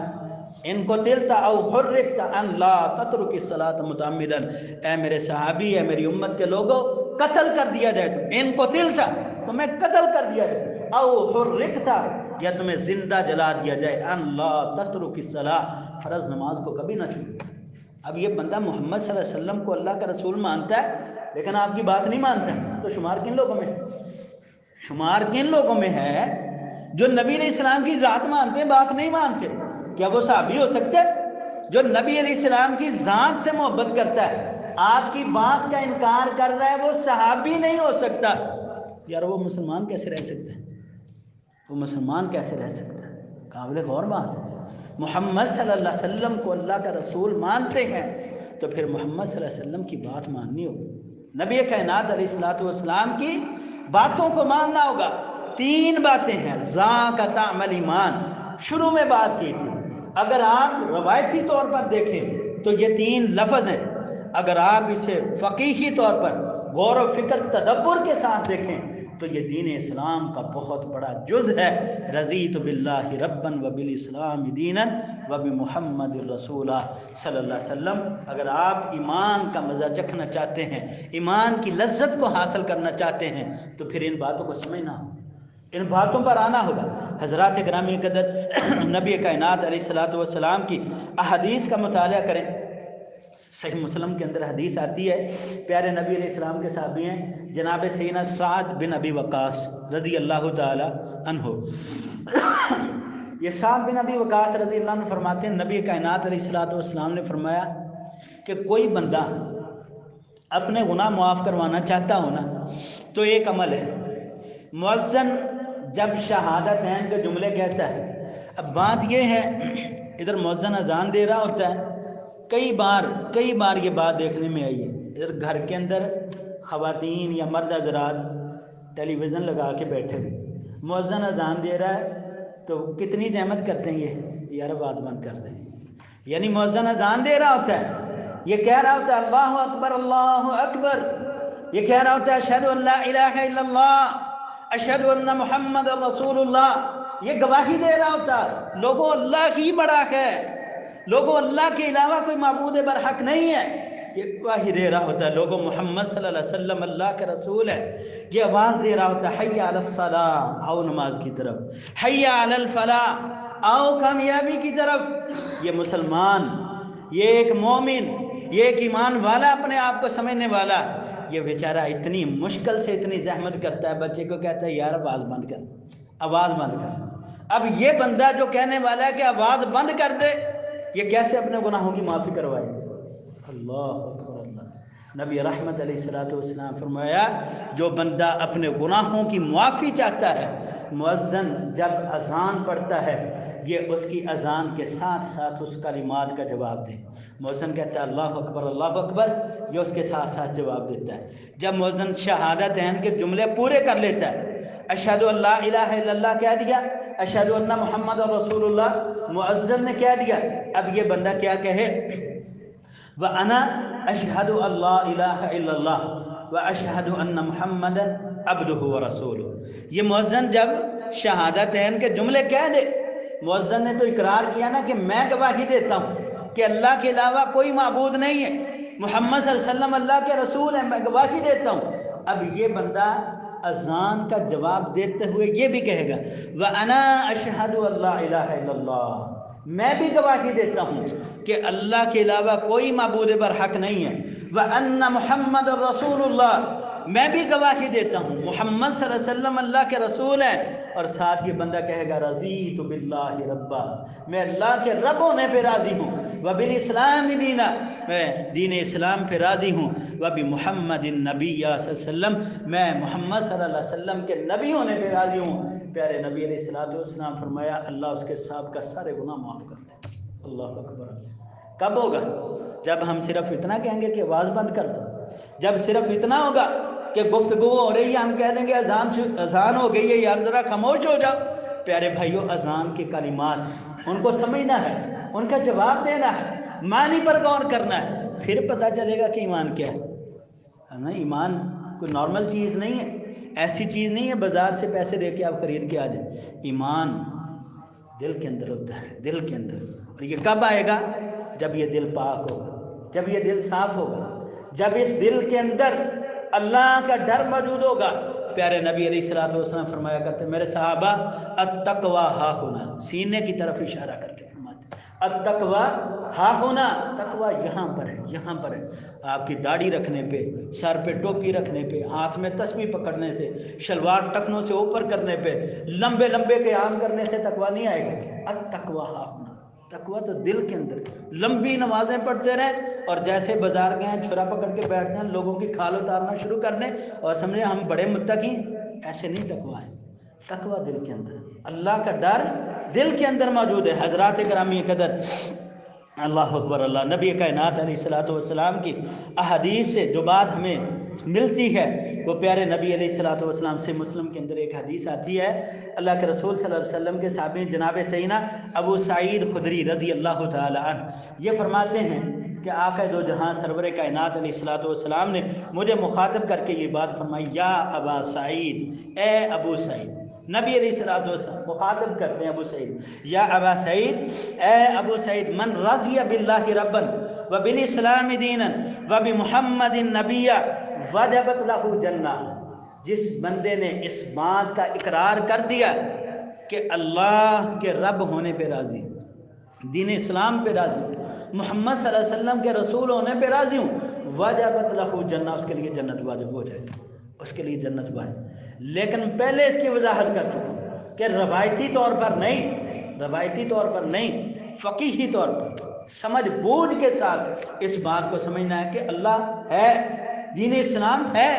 ان کو قتلت او حرکت ان لا تترک الصلاۃ متعمدا، اے میرے صحابی، اے میری امت کے لوگوں، قتل کر دیا جائے تو ان کو قتلت، تمہیں قتل کر دیا جائے، او حرکت، یا تمہیں زندہ جلا دیا جائے، ان لا تترک الصلاۃ، فرض نماز کو کبھی نہ چھوڑو۔ اب یہ بندہ محمد صلی اللہ علیہ وسلم کو اللہ کا رسول مانتا ہے لیکن آپ کی بات نہیں مانتا، تو شمار کن لوگوں میں شمار کن لوگوں میں ہے جو نبی علیہ السلام کی ذات مانتے ہیں بات نہیں مانتے؟ کیا وہ صحابی ہو سکتے؟ جو نبی علیہ السلام کی ذات سے محبت کرتا ہے، آپ کی بات کا انکار کر رہا ہے، وہ صحابی نہیں ہو سکتا۔ یار وہ مسلمان کیسے رہ سکتا ہے؟ وہ مسلمان کیسے رہ سکتا ہے؟ قابل غور بات ہے۔ محمد صلی اللہ علیہ وسلم کو اللہ کا رسول مانتے ہیں تو پھر محمد صلی اللہ علیہ وسلم کی بات ماننی ہوگی، نبی کائنات علیہ السلام کی باتوں کو ماننا ہوگا۔ تین باتیں ہیں، ذاک طعم الایمان، شروع میں بات کی تھی۔ اگر آپ روایتی طور پر دیکھیں تو یہ تین لفظ ہیں، اگر آپ اسے فقیہی طور پر غور و فکر تدبر کے ساتھ دیکھیں تو یہ دین اسلام کا بہت بڑا جز ہے۔ رضیت باللہ ربا وبالاسلام دینا وبمحمد الرسول صلی اللہ علیہ وسلم۔ اگر آپ ایمان کا مزہ چکھنا چاہتے ہیں، ایمان کی لذت کو حاصل کرنا چاہتے ہیں تو پھر ان باتوں کو سمجھنا ہوگا، ان باتوں پر آنا ہوگا۔ حضرات گرامی قدر، نبی کائنات علیہ السلام کی احادیث کا مطالعہ کریں۔ صحیح مسلم کے اندر حدیث آتی ہے، پیارے نبی علیہ السلام کے صحابی ہیں جناب سیدنا سعد بن ابی وقاص رضی اللہ تعالی عنہ۔ یہ سعد بن ابی وقاص رضی اللہ عنہ فرماتے ہیں نبی کائنات علیہ السلام نے فرمایا کہ کوئی بندہ اپنے گناہ معاف کروانا چاہتا ہو نا تو ایک عمل ہے، مؤذن جب شہادتین کے جملے کہتا ہے، اب بات یہ ہے ادھر مؤذن اذان دے رہا ہوتا ہے، کئی بار یہ بات دیکھنے میں آئی ہے، ادھر گھر کے اندر خواتین یا مرد حضرات ٹیلی ویژن لگا کے بیٹھے ہوئے، مؤذن اذان دے رہا ہے تو کتنی زحمت کرتے ہیں یہ یار بات بند کر دیں، یعنی مؤذن اذان دے رہا ہوتا ہے، یہ کہہ رہا ہوتا ہے اللہ اکبر اللہ اکبر، یہ کہہ رہا ہوتا ہے اشہد ان لا الہ الا اللہ اشہد ان محمد رسول اللہ، یہ گواہی دے رہا ہوتا ہے لوگوں اللہ ہی بڑا ہے، لوگوں اللہ کے علاوہ کوئی معبود برحق نہیں ہے، یہ گواہی دے رہا ہوتا ہے لوگوں محمد صلی اللہ علیہ وسلم اللہ کے رسول ہے، یہ آواز دے رہا ہوتا ہے حی علی الصلاۃ، آؤ نماز کی طرف، حی علی الفلاح، آؤ کامیابی کی طرف۔ یہ مسلمان، یہ ایک مومن، یہ ایک ایمان والا، اپنے آپ کو سمجھنے والا، یہ بیچارہ اتنی مشکل سے اتنی زحمت کرتا ہے، بچے کو کہتا ہے یار آواز بند کر، آواز بند کر۔ اب یہ بندہ جو کہنے والا ہے کہ آواز بند کر دے، یہ کیسے اپنے گناہوں کی معافی کروائے؟ اللہ اکبر اللہ۔ نبی رحمت علیہ السلام فرمایا جو بندہ اپنے گناہوں کی معافی چاہتا ہے، مؤذن جب اذان پڑھتا ہے یہ اس کی اذان کے ساتھ ساتھ اس کلمات کا جواب دے. مؤذن کہتا ہے اللہ اکبر، یہ اس کے ساتھ ساتھ جواب دیتا ہے. جب مؤذن شہادتین کے جملے پورے کر لیتا ہے، اشہد ان لا الہ الا اللہ کہہ دیا، اشہد ان محمد رسول اللہ مؤذن نے کہہ دیا. اب یہ بندہ کیا کہے؟ وَأَنَا أَشْهَدُ أَن لَا إِلَهَ إِلَّا اللَّهُ وَأَشْهَدُ أَنَّ مُحَمَّدًا عَبْدُهُ وَرَسُولُهُ. یہ مؤذن جب شہادتین کے جملے کہہ دے، مؤذن نے تو اقرار کیا نا کہ میں گواہی دیتا ہوں کہ اللہ کے علاوہ کوئی معبود نہیں ہے، محمد صلی اللہ علیہ وسلم اللہ کے رسول ہیں، میں گواہی دیتا ہوں. اب یہ بندہ اذان کا جواب دیتے ہوئے یہ بھی کہے گا وَأَنَا أَشْهَدُ أَن لَا إِلَهَ إِلَّا اللَّهُ، میں بھی گواہی دیتا ہوں کہ اللہ کے علاوہ کوئی معبود برحق نہیں ہے. وَأَنَّ مُحَمَّدَ رَسُولُ اللَّهُ، میں بھی گواہی دیتا ہوں محمد صلی اللہ علیہ وسلم اللہ کے رسول ہیں. اور ساتھ یہ بندہ کہے گا رضیت باللہ ربا، میں اللہ کے رب ہونے پہ راضی ہوں. وبالاسلام دینا، میں دین اسلام پہ راضی ہوں. وبمحمد النبی صلی اللہ علیہ وسلم، میں محمد صلی اللہ علیہ وسلم کے نبی ہونے پہ راضی ہوں. پیارے نبی علیہ السلام فرمایا اللہ اس کے سابقہ سارے گناہ معاف کر دے. اللہ اکبر. کب ہوگا؟ جب ہم صرف اتنا کہیں گے کہ آواز بند کر دو. جب صرف اتنا ہوگا کہ گفتگو ہو رہی ہے، ہم کہہ دیں گے اذان ہو گئی ہے یار ذرا خاموش ہو جاؤ. پیارے بھائیو، اذان کے کلمات ان کو سمجھنا ہے، ان کا جواب دینا ہے، معنی پر غور کرنا ہے، پھر پتہ چلے گا کہ ایمان کیا ہے. ایمان کوئی نارمل چیز نہیں ہے، ایسی چیز نہیں ہے بازار سے پیسے دے کے آپ خرید کے آ جائیں. ایمان دل کے اندر ہوتا ہے، دل کے اندر. اور یہ کب آئے گا؟ جب یہ دل پاک ہوگا، جب یہ دل صاف ہوگا، جب اس دل کے اندر اللہ کا ڈر موجود ہوگا. پیارے نبی علیہ الصلوۃ والسلام فرمایا کرتے، میرے صحابہ التقویٰ ہا ہونا، سینے کی طرف اشارہ کر کے فرماتے التقویٰ ہا ہونا، تقویٰ یہاں پر ہے، یہاں پر ہے. آپ کی داڑھی رکھنے پہ، سر پہ ٹوپی رکھنے پہ، ہاتھ میں تسبیح پکڑنے سے، شلوار ٹخنوں سے اوپر کرنے پہ، لمبے لمبے قیام کرنے سے تقویٰ نہیں آئے گا. التقویٰ ہا ہونا، تقویٰ تو دل کے اندر. لمبی نمازیں پڑھتے رہیں اور جیسے بازار گئے ہیں چھرا پکڑ کے بیٹھ جائیں، لوگوں کی کھال اتارنا شروع کر دیں اور سمجھیں ہم بڑے متقی ہیں. ایسے نہیں تقویٰ ہے. تقویٰ دل کے اندر، اللہ کا ڈر دل کے اندر موجود ہے. حضرات گرامی قدر، اللہ اکبر. اللہ نبی کائنات علیہ الصلوۃ والسلام کی احادیث سے جو بات ہمیں ملتی ہے وہ پیارے نبی علیہ الصلوۃ والسلام سے. مسلم کے اندر ایک حدیث آتی ہے، اللہ کے رسول صلی اللہ علیہ وسلم کے صحابی جناب سیدنا ابو سعید خدری رضی اللہ تعالی عنہ یہ فرماتے ہیں کہ آقا دو جہاں سرور کائنات علیہ الصلوۃ والسلام نے مجھے مخاطب کر کے یہ بات فرمائی، یا ابا سعید، اے ابو سعید. نبی علیہ الصلوۃ والسلام مخاطب کرتے ہیں ابو سعید، یا ابا سعید، اے ابو سعید، من رضی باللہ ربا وبالاسلام دینا وبمحمد نبیا وجبت لہ جنہ. جس بندے نے اس بات کا اقرار کر دیا کہ اللہ کے رب ہونے پہ راضی، دین اسلام پہ راضی، محمد صلی اللہ علیہ وسلم کے رسول ہونے پہ راضی ہوں، وجبت لہ جنہ، اس کے لیے جنت واجب ہو جائے، اس کے لیے جنت واجب. لیکن پہلے اس کی وضاحت کر چکا ہوں کہ روایتی طور پر نہیں، روایتی طور پر نہیں، فقیہی طور پر سمجھ بوجھ کے ساتھ اس بات کو سمجھنا ہے کہ اللہ ہے، دین اسلام ہے،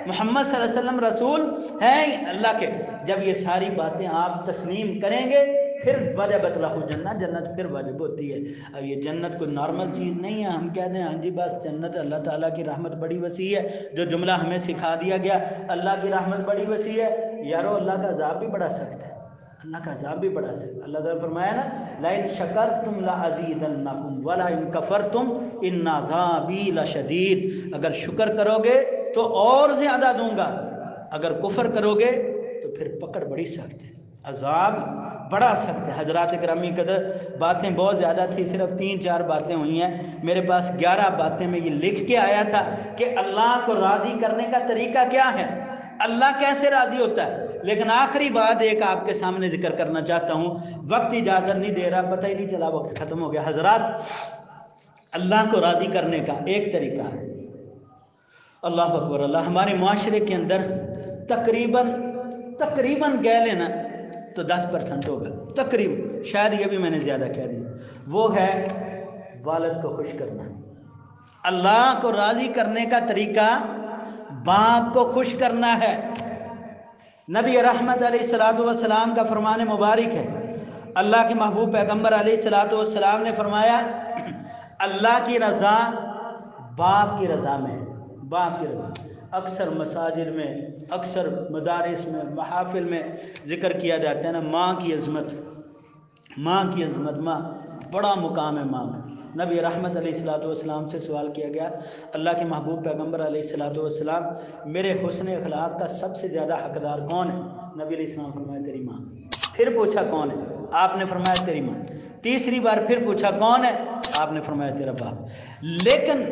محمد صلی اللہ علیہ وسلم رسول ہیں اللہ کے. جب یہ ساری باتیں آپ تسلیم کریں گے پھر وجبت لہ جنہ، جنت پھر واجب ہوتی ہے. اب یہ جنت کوئی نارمل چیز نہیں ہے ہم کہہ دیں ہاں جی بس جنت، اللہ تعالیٰ کی رحمت بڑی وسیع ہے. جو جملہ ہمیں سکھا دیا گیا اللہ کی رحمت بڑی وسیع ہے، یارو اللہ کا عذاب بھی بڑا سخت ہے، اللہ کا عذاب بھی بڑا سخت. اللہ تعالیٰ فرمایا نا لئن شکرتم لازیدنکم ولئن کفرتم ان عذابی لشدید. اگر شکر کرو گے تو اور زیادہ دوں گا، اگر کفر کرو گے تو پھر پکڑ بڑی سخت ہے، عذاب بڑا سخت ہے. حضرات گرامی قدر، باتیں بہت زیادہ تھی، صرف 3-4 باتیں ہوئی ہیں. میرے پاس 11 باتیں میں یہ لکھ کے آیا تھا کہ اللہ کو راضی کرنے کا طریقہ کیا ہے، اللہ کیسے راضی ہوتا ہے. لیکن آخری بات ایک آپ کے سامنے ذکر کرنا چاہتا ہوں، وقت اجازت نہیں دے رہا، پتہ ہی نہیں چلا وقت ختم ہو گیا. حضرات، اللہ کو راضی کرنے کا ایک طریقہ ہے، اللہ اکبر اللہ. ہمارے معاشرے کے اندر تقریباً کہہ لینا تو 10% ہوگا تقریباً، شاید یہ بھی میں نے زیادہ کہہ دیا، وہ ہے والد کو خوش کرنا. اللہ کو راضی کرنے کا طریقہ باپ کو خوش کرنا ہے. نبی رحمت علیہ الصلوۃ والسلام کا فرمان مبارک ہے، اللہ کے محبوب پیغمبر علیہ الصلوۃ والسلام نے فرمایا اللہ کی رضا باپ کی رضا میں ہے، باپ کی رضا۔ اکثر مساجد میں، اکثر مدارس میں، محافل میں ذکر کیا جاتا ہے نا ماں کی عظمت، ماں کی عظمت، ماں بڑا مقام ہے ماں کا۔ نبی رحمت علیہ الصلوۃ والسلام سے سوال کیا گیا اللہ کے محبوب پیغمبر علیہ الصلوۃ والسلام میرے حسن اخلاق کا سب سے زیادہ حقدار کون ہے؟ نبی علیہ السلام فرمایا تیری ماں۔ پھر پوچھا کون ہے؟ آپ نے فرمایا تیری ماں۔ تیسری بار پھر پوچھا کون ہے؟ آپ نے فرمایا تیرا باپ۔ لیکن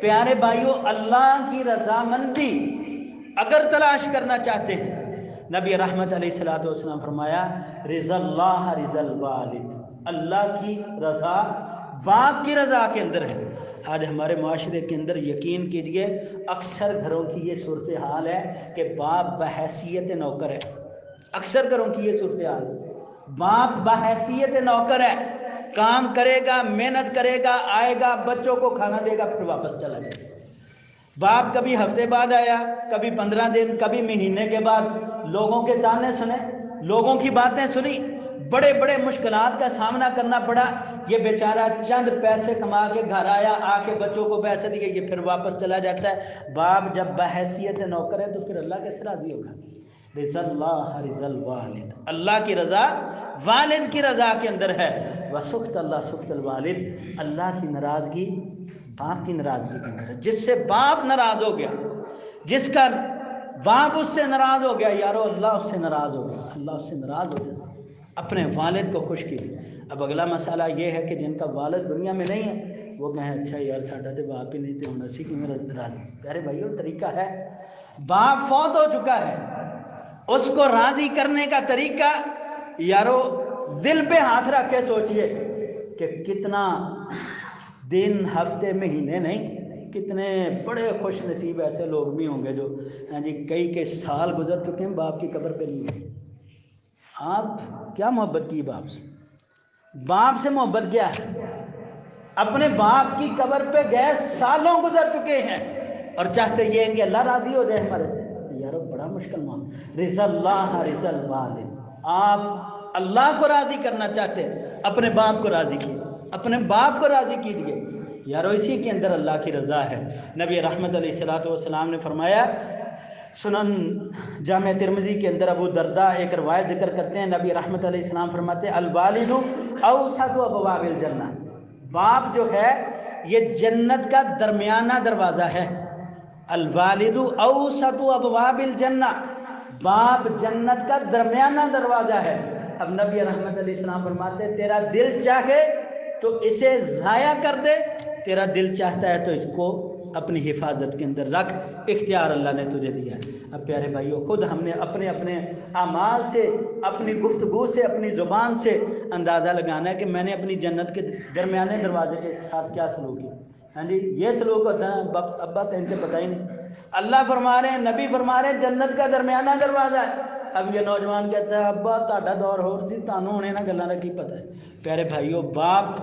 پیارے بھائیوں اللہ کی رضامندی اگر تلاش کرنا چاہتے ہیں نبی رحمت علیہ الصلوۃ والسلام فرمایا رضا اللہ رضا الوالد، اللہ کی رضا باپ کی رضا کے اندر ہے۔ آج ہمارے معاشرے کے اندر یقین کیجئے اکثر گھروں کی یہ صورتحال ہے کہ باپ بحیثیت نوکر ہے، اکثر گھروں کی یہ صورتحال ہے، باپ بحیثیت نوکر ہے، کام کرے گا، محنت کرے گا، آئے گا، بچوں کو کھانا دے گا، پھر واپس چلا جائے گا۔ باپ کبھی ہفتے بعد آیا، کبھی 15 دن، کبھی مہینے کے بعد، لوگوں کے تانے سنے، لوگوں کی باتیں سنی، بڑے بڑے مشکلات کا سامنا کرنا پڑا۔ یہ بیچارہ چند پیسے کما کے گھر آیا، آ کے بچوں کو پیسے دیے، یہ پھر واپس چلا جاتا ہے۔ باپ جب بحیثیت نوکر ہے تو پھر اللہ کیسے راضی ہوگا؟ رضا اللہ رضا الوالد، اللہ کی رضا والد کی رضا کے اندر ہے۔ وسخط اللہ سخط الوالد، اللہ کی ناراضگی باپ کی ناراضگی کے اندر ہے۔ جس سے باپ ناراض ہو گیا، جس کا باپ اس سے ناراض ہو گیا، یارو اللہ اس سے ناراض ہو گیا، اللہ اس سے ناراض ہو گیا، اپنے والد کو خوش کیجیے۔ اب اگلا مسئلہ یہ ہے کہ جن کا والد دنیا میں نہیں ہے وہ کہیں اچھا یار ساڈا تے باپ ہی نہیں تے ہن اسی کی میرا راضی۔ پیارے بھائیو طریقہ ہے، باپ فوت ہو چکا ہے، اس کو راضی کرنے کا طریقہ یارو دل پہ ہاتھ رکھ کے سوچئے کہ کتنا دن، ہفتے، مہینے نہیں، کتنے بڑے خوش نصیب ایسے لوگ بھی ہوں گے جو کئی سال گزر چکے ہیں باپ کی قبر پہ نہیں ہیں۔ آپ کیا محبت کی باپ سے؟ باپ سے محبت کیا ہے؟ اپنے باپ کی قبر پہ گئے، سالوں گزر چکے ہیں اور چاہتے یہ ہیں کہ اللہ راضی ہو جائے ہمارے سے۔ یارو بڑا مشکل معاملہ۔ رضا اللہ رضا الوالد، آپ اللہ کو راضی کرنا چاہتے ہیں، اپنے باپ کو راضی کیجیے، اپنے باپ کو راضی کیجیے، یارو اسی کے اندر اللہ کی رضا ہے۔ نبی رحمت علیہ الصلوۃ والسلام نے فرمایا، سنن جامع ترمذی کے اندر ابو درداء ایک روایت ذکر کرتے ہیں، نبی رحمت علیہ السلام فرماتے ہیں الوالد اوسط ابواب الجنہ، باپ جو ہے یہ جنت کا درمیانہ دروازہ ہے۔ الوالد اوسط ابواب الجنہ، باپ جنت کا درمیانہ دروازہ ہے۔ اب نبی رحمت علیہ السلام فرماتے ہیں تیرا دل چاہے تو اسے ضائع کر دے، تیرا دل چاہتا ہے تو اس کو اپنی حفاظت کے اندر رکھ، اختیار اللہ نے تجھے دیا ہے۔ اب پیارے بھائیو خود ہم نے اپنے اپنے اعمال سے، اپنی گفتگو سے، اپنی زبان سے اندازہ لگانا ہے کہ میں نے اپنی جنت کے درمیانے دروازے کے ساتھ کیا سلوک کیا۔ ہاں جی یہ سلوک ہوتا ہے ابا تو ان سے پتہ ہی نہیں، اللہ فرما رہے ہیں، نبی فرما رہے ہیں جنت کا درمیانہ دروازہ ہے۔ اب یہ نوجوان کہتا ہے ابا تہاڈا دور ہور سی، تانوں ہن انہاں گلاں دا کی پتہ ہے۔ پیارے بھائیو باپ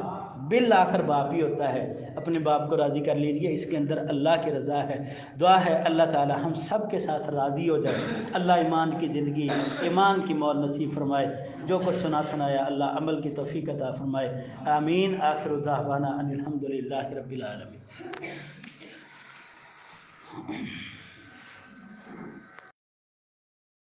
بالآخر باپ ہی ہوتا ہے، اپنے باپ کو راضی کر لیجئے، اس کے اندر اللہ کی رضا ہے۔ دعا ہے اللہ تعالی ہم سب کے ساتھ راضی ہو جائے، اللہ ایمان کی زندگی، ایمان کی موت نصیب فرمائے، جو کچھ سنایا اللہ عمل کی توفیق عطا فرمائے، آمین۔ آخر دعوانا ان الحمد للہ رب العالمین۔